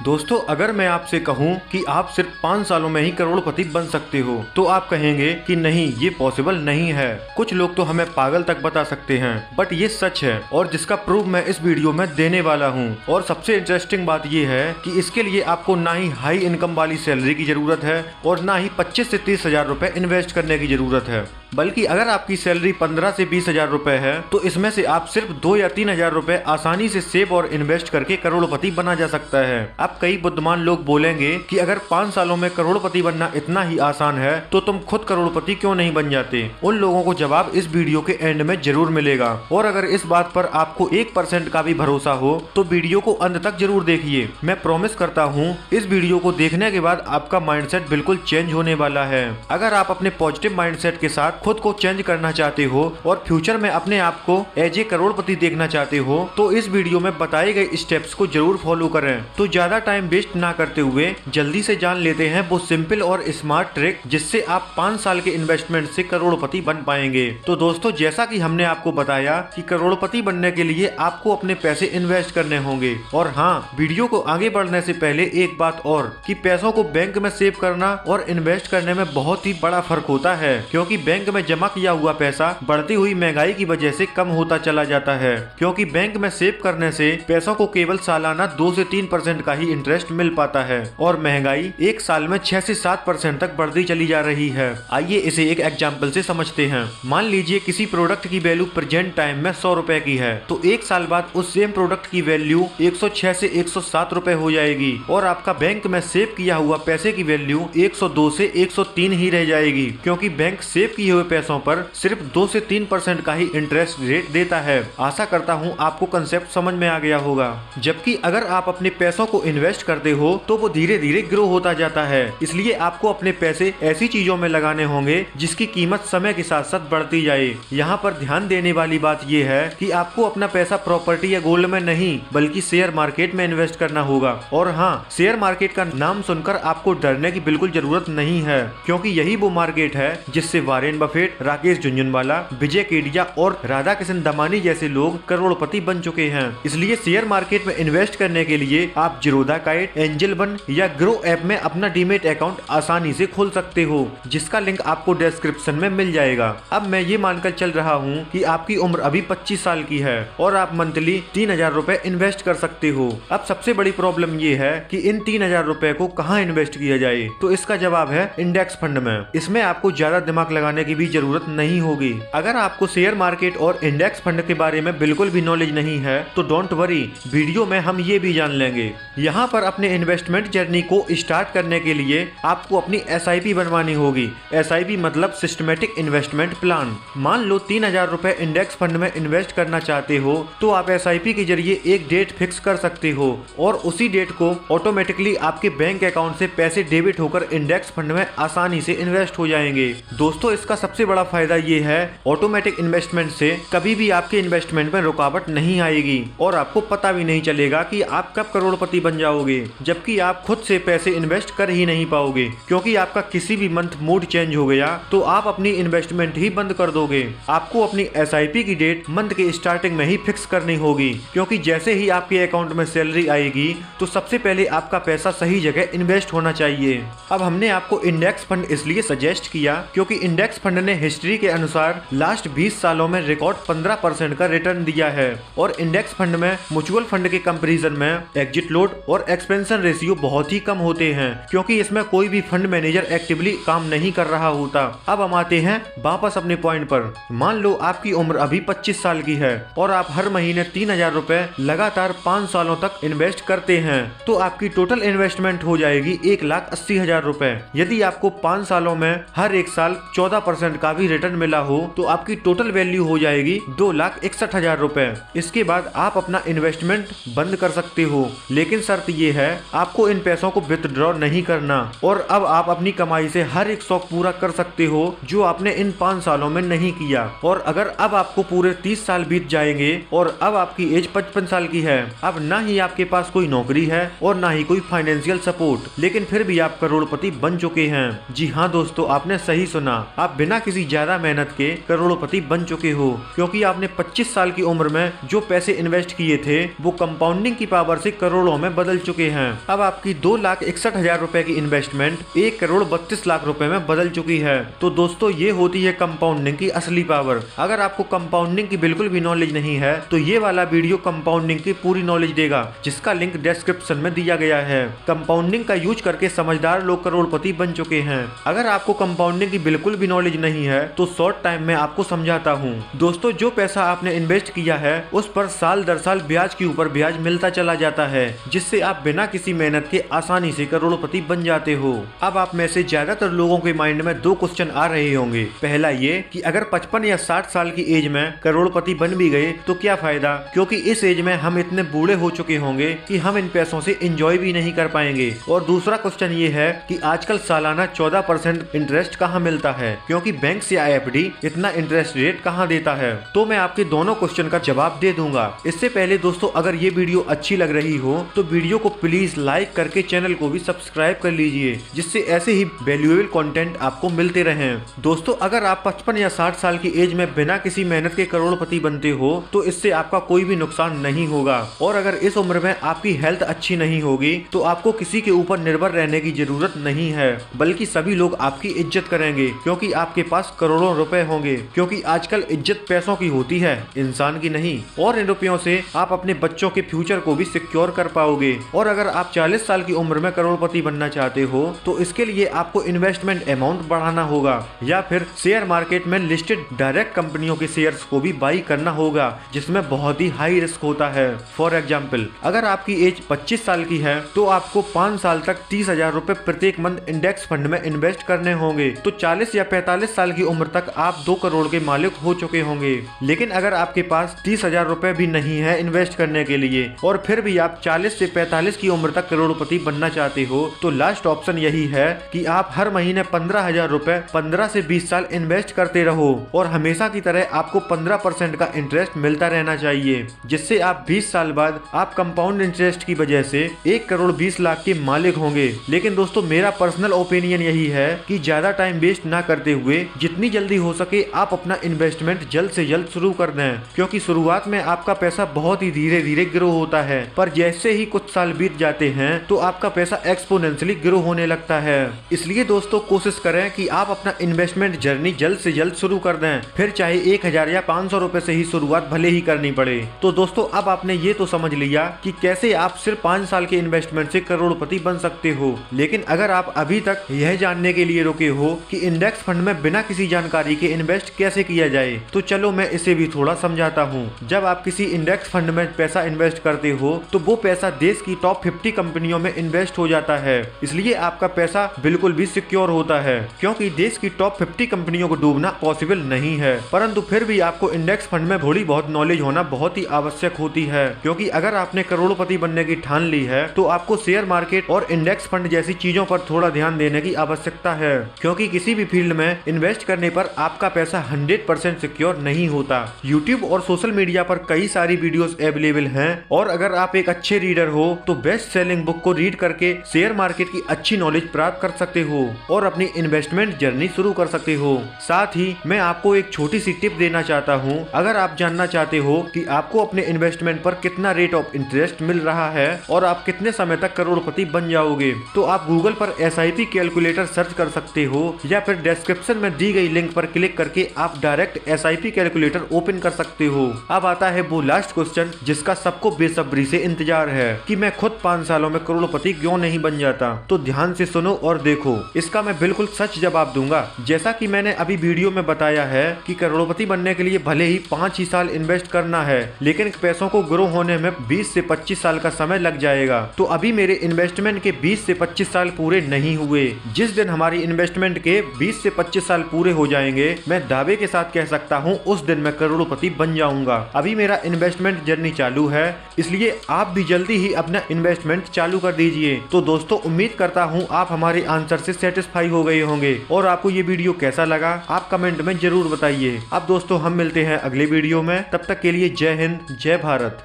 दोस्तों, अगर मैं आपसे कहूं कि आप सिर्फ 5 सालों में ही करोड़पति बन सकते हो तो आप कहेंगे कि नहीं, ये पॉसिबल नहीं है। कुछ लोग तो हमें पागल तक बता सकते हैं, बट ये सच है और जिसका प्रूफ मैं इस वीडियो में देने वाला हूं। और सबसे इंटरेस्टिंग बात ये है कि इसके लिए आपको ना ही हाई इनकम वाली सैलरी की जरूरत है और ना ही 25 से 30 हजार रुपए इन्वेस्ट करने की जरूरत है। बल्कि अगर आपकी सैलरी 15 से 20 हजार रुपए है तो इसमें से आप सिर्फ 2 या 3 हजार रुपए आसानी से सेव और इन्वेस्ट करके करोड़पति बना जा सकता है। अब कई बुद्धिमान लोग बोलेंगे कि अगर 5 सालों में करोड़पति बनना इतना ही आसान है तो तुम खुद करोड़पति क्यों नहीं बन जाते। उन लोगों को जवाब इस वीडियो के एंड में जरूर मिलेगा। और अगर इस बात पर आपको 1% का भी भरोसा हो तो वीडियो को अंत तक जरूर देखिए। मैं प्रॉमिस करता हूँ इस वीडियो को देखने के बाद आपका माइंडसेट बिल्कुल चेंज होने वाला है। अगर आप अपने पॉजिटिव माइंडसेट के साथ खुद को चेंज करना चाहते हो और फ्यूचर में अपने आप को एज ए करोड़पति देखना चाहते हो तो इस वीडियो में बताए गए स्टेप्स को जरूर फॉलो करें। तो ज्यादा टाइम वेस्ट ना करते हुए जल्दी से जान लेते हैं वो सिंपल और स्मार्ट ट्रिक जिससे आप 5 साल के इन्वेस्टमेंट से करोड़पति बन पाएंगे। तो दोस्तों, जैसा कि हमने आपको बताया कि करोड़पति बनने के लिए आपको अपने पैसे इन्वेस्ट करने होंगे। और हाँ, वीडियो को आगे बढ़ने से पहले एक बात और कि पैसों को बैंक में सेव करना और इन्वेस्ट करने में बहुत ही बड़ा फर्क होता है, क्योंकि बैंक में जमा किया हुआ पैसा बढ़ती हुई महंगाई की वजह से कम होता चला जाता है। क्योंकि बैंक में सेव करने से पैसों को केवल सालाना 2 से 3% का ही इंटरेस्ट मिल पाता है और महंगाई एक साल में 6 से 7% तक बढ़ती चली जा रही है। आइए इसे एक एग्जाम्पल से समझते हैं। मान लीजिए किसी प्रोडक्ट की वैल्यू प्रेजेंट टाइम में 100 रुपए की है तो एक साल बाद उस सेम प्रोडक्ट की वैल्यू 106 से 107 रुपए हो जाएगी और आपका बैंक में सेव किया हुआ पैसे की वैल्यू 102 से 103 ही रह जाएगी, क्योंकि बैंक सेव किए हुए पैसों पर सिर्फ 2 से 3% का ही इंटरेस्ट रेट देता है। आशा करता हूँ आपको कंसेप्ट समझ में आ गया होगा। जबकि अगर आप अपने पैसों को इन्वेस्ट करते हो तो वो धीरे धीरे ग्रो होता जाता है। इसलिए आपको अपने पैसे ऐसी चीजों में लगाने होंगे जिसकी कीमत समय के साथ साथ बढ़ती जाए। यहाँ पर ध्यान देने वाली बात ये है कि आपको अपना पैसा प्रॉपर्टी या गोल्ड में नहीं बल्कि शेयर मार्केट में इन्वेस्ट करना होगा। और हाँ, शेयर मार्केट का नाम सुनकर आपको डरने की बिल्कुल जरूरत नहीं है, क्योंकि यही वो मार्केट है जिससे वारेन बफेट, राकेश झुनझुनवाला, विजय केडिया और राधा किशन दमानी जैसे लोग करोड़पति बन चुके हैं। इसलिए शेयर मार्केट में इन्वेस्ट करने के लिए आप जीरोधा काइट, एंजल वन या ग्रो ऐप में अपना डीमेट अकाउंट आसानी से खोल सकते हो, जिसका लिंक आपको डिस्क्रिप्शन में मिल जाएगा। अब मैं ये मानकर चल रहा हूँ कि आपकी उम्र अभी 25 साल की है और आप मंथली 3,000 रुपए इन्वेस्ट कर सकते हो। अब सबसे बड़ी प्रॉब्लम ये है कि इन 3,000 रुपए को कहाँ इन्वेस्ट किया जाए, तो इसका जवाब है इंडेक्स फंड में। इसमें आपको ज्यादा दिमाग लगाने की भी जरूरत नहीं होगी। अगर आपको शेयर मार्केट और इंडेक्स फंड के बारे में बिल्कुल भी नॉलेज नहीं है तो डोंट वरी, वीडियो में हम ये भी जान लेंगे। यहाँ पर अपने इन्वेस्टमेंट जर्नी को स्टार्ट करने के लिए आपको अपनी SIP बनवानी होगी। SIP मतलब सिस्टमेटिक इन्वेस्टमेंट प्लान। मान लो 3,000 रुपए इंडेक्स फंड में इन्वेस्ट करना चाहते हो तो आप SIP के जरिए एक डेट फिक्स कर सकते हो और उसी डेट को ऑटोमेटिकली आपके बैंक अकाउंट से पैसे डेबिट होकर इंडेक्स फंड में आसानी से इन्वेस्ट हो जाएंगे। दोस्तों, इसका सबसे बड़ा फायदा ये है ऑटोमेटिक इन्वेस्टमेंट से कभी भी आपके इन्वेस्टमेंट में रुकावट नहीं आएगी और आपको पता भी नहीं चलेगा कि आप कब करोड़पति बन जाओगे, जबकि आप खुद से पैसे इन्वेस्ट कर ही नहीं पाओगे, क्योंकि आपका किसी भी मंथ मूड चेंज हो गया तो आप अपनी इन्वेस्टमेंट ही बंद कर दोगे। आपको अपनी SIP की डेट मंथ के स्टार्टिंग में ही फिक्स करनी होगी, क्योंकि जैसे ही आपके अकाउंट में सैलरी आएगी तो सबसे पहले आपका पैसा सही जगह इन्वेस्ट होना चाहिए। अब हमने आपको इंडेक्स फंड इसलिए सजेस्ट किया क्योंकि इंडेक्स फंड ने हिस्ट्री के अनुसार लास्ट 20 सालों में रिकॉर्ड 15% का रिटर्न दिया है और इंडेक्स फंड में म्यूचुअल फंड के कंपैरिजन में एग्जिट लोड और एक्सपेंशन रेशियो बहुत ही कम होते हैं, क्योंकि इसमें कोई भी फंड मैनेजर एक्टिवली काम नहीं कर रहा होता। अब हम आते हैं वापस अपने पॉइंट पर। मान लो आपकी उम्र अभी 25 साल की है और आप हर महीने 3,000 रुपए लगातार 5 सालों तक इन्वेस्ट करते हैं तो आपकी टोटल इन्वेस्टमेंट हो जाएगी 1,80,000 रुपए। यदि आपको 5 सालों में हर एक साल 14% का भी रिटर्न मिला हो तो आपकी टोटल वैल्यू हो जाएगी 2,61,000 रुपए। इसके बाद आप अपना इन्वेस्टमेंट बंद कर सकते हो, लेकिन शर्त ये है आपको इन पैसों को विथड्रॉ नहीं करना और अब आप अपनी कमाई से हर एक शौक पूरा कर सकते हो जो आपने इन 5 सालों में नहीं किया। और अगर अब आपको पूरे 30 साल बीत जाएंगे और अब आपकी एज 55 साल की है, अब ना ही आपके पास कोई नौकरी है और ना ही कोई फाइनेंशियल सपोर्ट, लेकिन फिर भी आप करोड़पति बन चुके हैं। जी हाँ दोस्तों, आपने सही सुना, आप बिना किसी ज्यादा मेहनत के करोड़पति बन चुके हो, क्योंकि आपने 25 साल की उम्र में जो पैसे इन्वेस्ट किए थे वो कंपाउंडिंग की पावर से करोड़ों में बदल चुके हैं। अब आपकी 2,61,000 रुपए की इन्वेस्टमेंट 1,32,00,000 रुपए में बदल चुकी है। तो दोस्तों ये होती है कंपाउंडिंग की असली पावर। अगर आपको कंपाउंडिंग की बिल्कुल भी नॉलेज नहीं है तो ये वाला वीडियो कंपाउंडिंग की पूरी नॉलेज देगा, जिसका लिंक डिस्क्रिप्शन में दिया गया है। कंपाउंडिंग का यूज करके समझदार लोग करोड़पति बन चुके हैं। अगर आपको कंपाउंडिंग की बिल्कुल भी नॉलेज नहीं है तो शॉर्ट टाइम में आपको समझाता हूँ। दोस्तों जो पैसा आपने इन्वेस्ट किया है उस पर साल दर साल ब्याज के ऊपर ब्याज मिलता चला जाता है, जिससे आप बिना किसी मेहनत के आसानी से करोड़पति बन जाते हो। अब आप में से ज्यादातर लोगों के माइंड में दो क्वेश्चन आ रहे होंगे। पहला ये कि अगर 55 या 60 साल की एज में करोड़पति बन भी गए तो क्या फायदा, क्योंकि इस एज में हम इतने बूढ़े हो चुके होंगे कि हम इन पैसों से एंजॉय भी नहीं कर पाएंगे। और दूसरा क्वेश्चन ये है कि आजकल सालाना 14% इंटरेस्ट कहाँ मिलता है, क्योंकि बैंक या एफडी इतना इंटरेस्ट रेट कहाँ देता है। तो मैं आपके दोनों क्वेश्चन का जवाब दे दूंगा। इससे पहले दोस्तों अगर ये वीडियो अच्छी लग रही हो तो वीडियो को प्लीज लाइक करके चैनल को भी सब्सक्राइब कर लीजिए, जिससे ऐसे ही वैल्यूएबल कंटेंट आपको मिलते रहें। दोस्तों अगर आप 55 या 60 साल की एज में बिना किसी मेहनत के करोड़पति बनते हो तो इससे आपका कोई भी नुकसान नहीं होगा। और अगर इस उम्र में आपकी हेल्थ अच्छी नहीं होगी तो आपको किसी के ऊपर निर्भर रहने की जरूरत नहीं है, बल्कि सभी लोग आपकी इज्जत करेंगे, क्योंकि आपके पास करोड़ों रुपए होंगे। क्योंकि आजकल इज्जत पैसों की होती है, इंसान की नहीं। और इन रुपयों से आप अपने बच्चों के फ्यूचर को भी सिक्योर कर पाओगे। और अगर आप 40 साल की उम्र में करोड़पति बनना चाहते हो तो इसके लिए आपको इन्वेस्टमेंट अमाउंट बढ़ाना होगा, या फिर शेयर मार्केट में लिस्टेड डायरेक्ट कंपनियों के शेयर्स को भी बाई करना होगा, जिसमें बहुत ही हाई रिस्क होता है। फॉर एग्जाम्पल अगर आपकी एज 25 साल की है तो आपको 5 साल तक 30,000 रुपए प्रत्येक मंथ इंडेक्स फंड में इन्वेस्ट करने होंगे। तो 40 या 45 साल की उम्र तक आप 2 करोड़ के मालिक हो चुके होंगे। लेकिन अगर आपके पास 30,000 रुपए भी नहीं है इन्वेस्ट करने के लिए और फिर भी आप 40 से 45 की उम्र तक करोड़पति बनना चाहते हो तो लास्ट ऑप्शन यही है कि आप हर महीने 15,000 रुपए 15 से 20 साल इन्वेस्ट करते रहो और हमेशा की तरह आपको 15% का इंटरेस्ट मिलता रहना चाहिए, जिससे आप 20 साल बाद आप कंपाउंड इंटरेस्ट की वजह से 1,20,00,000 के मालिक होंगे। लेकिन दोस्तों मेरा पर्सनल ओपिनियन यही है कि ज्यादा टाइम वेस्ट ना करते हुए जितनी जल्दी हो सके आप अपना इन्वेस्टमेंट जल्द से जल्द शुरू कर दें, क्योंकि शुरुआत में आपका पैसा बहुत ही धीरे धीरे ग्रो होता है, पर जैसे ही कुछ साल बीत जाते हैं तो आपका पैसा एक्सपोनेंशियली ग्रो होने लगता है। इसलिए दोस्तों कोशिश करें कि आप अपना इन्वेस्टमेंट जर्नी जल्द से जल्द शुरू कर दें, फिर चाहे 1,000 या 500 रुपए से ही शुरुआत भले ही करनी पड़े। तो दोस्तों अब आपने ये तो समझ लिया कि कैसे आप सिर्फ 5 साल के इन्वेस्टमेंट से करोड़पति बन सकते हो। लेकिन अगर आप अभी तक यह जानने के लिए रुके हो कि इंडेक्स फंड में बिना किसी जानकारी के इन्वेस्ट कैसे किया जाए, तो चलो मैं इसे भी थोड़ा समझाता हूँ। जब आप किसी इंडेक्स फंड में पैसा इन्वेस्ट करते हो तो वो पैसा देश की टॉप 50 कंपनियों में इन्वेस्ट हो जाता है, इसलिए आपका पैसा बिल्कुल भी सिक्योर होता है, क्योंकि देश की टॉप 50 कंपनियों को डूबना पॉसिबल नहीं है। परंतु फिर भी आपको इंडेक्स फंड में थोड़ी बहुत नॉलेज होना बहुत ही आवश्यक होती है, क्योंकि अगर आपने करोड़पति बनने की ठान ली है तो आपको शेयर मार्केट और इंडेक्स फंड जैसी चीजों पर थोड़ा ध्यान देने की आवश्यकता है, क्योंकि किसी भी फील्ड में इन्वेस्ट करने पर आपका पैसा 100% सिक्योर नहीं होता। यूट्यूब और सोशल मीडिया पर कई सारी वीडियोस अवेलेबल हैं और अगर आप एक अच्छे रीडर हो तो बेस्ट सेलिंग बुक को रीड करके शेयर मार्केट की अच्छी नॉलेज प्राप्त कर सकते हो और अपनी इन्वेस्टमेंट जर्नी शुरू कर सकते हो। साथ ही मैं आपको एक छोटी सी टिप देना चाहता हूँ। अगर आप जानना चाहते हो कि आपको अपने इन्वेस्टमेंट पर कितना रेट ऑफ इंटरेस्ट मिल रहा है और आप कितने समय तक करोड़पति बन जाओगे, तो आप गूगल पर SIP कैलकुलेटर सर्च कर सकते हो या फिर डिस्क्रिप्शन में दी गई लिंक पर क्लिक करके आप डायरेक्ट SIP कैलकुलेटर ओपन कर सकते हो। अब आता है वो लास्ट क्वेश्चन जिसका सबको बेसब्री से इंतजार है कि मैं खुद 5 सालों में करोड़पति क्यों नहीं बन जाता। तो ध्यान से सुनो और देखो, इसका मैं बिल्कुल सच जवाब दूंगा। जैसा कि मैंने अभी वीडियो में बताया है कि करोड़पति बनने के लिए भले ही 5 ही साल इन्वेस्ट करना है, लेकिन पैसों को ग्रो होने में 20 से 25 साल का समय लग जाएगा। तो अभी मेरे इन्वेस्टमेंट के 20 से 25 साल पूरे नहीं हुए। जिस दिन हमारी इन्वेस्टमेंट के 20 से 25 साल पूरे हो जाएंगे, मैं दावे के साथ कह सकता हूँ उस दिन मैं करोड़पति बन जाऊंगा। अभी मेरा इन्वेस्टमेंट जर्नी चालू है, इसलिए आप भी जल्दी ही अपना इन्वेस्टमेंट चालू कर दीजिए। तो दोस्तों उम्मीद करता हूँ आप हमारे आंसर से सेटिस्फाई हो गए होंगे और आपको ये वीडियो कैसा लगा आप कमेंट में जरूर बताइए। अब दोस्तों हम मिलते हैं अगले वीडियो में, तब तक के लिए जय हिंद जय भारत।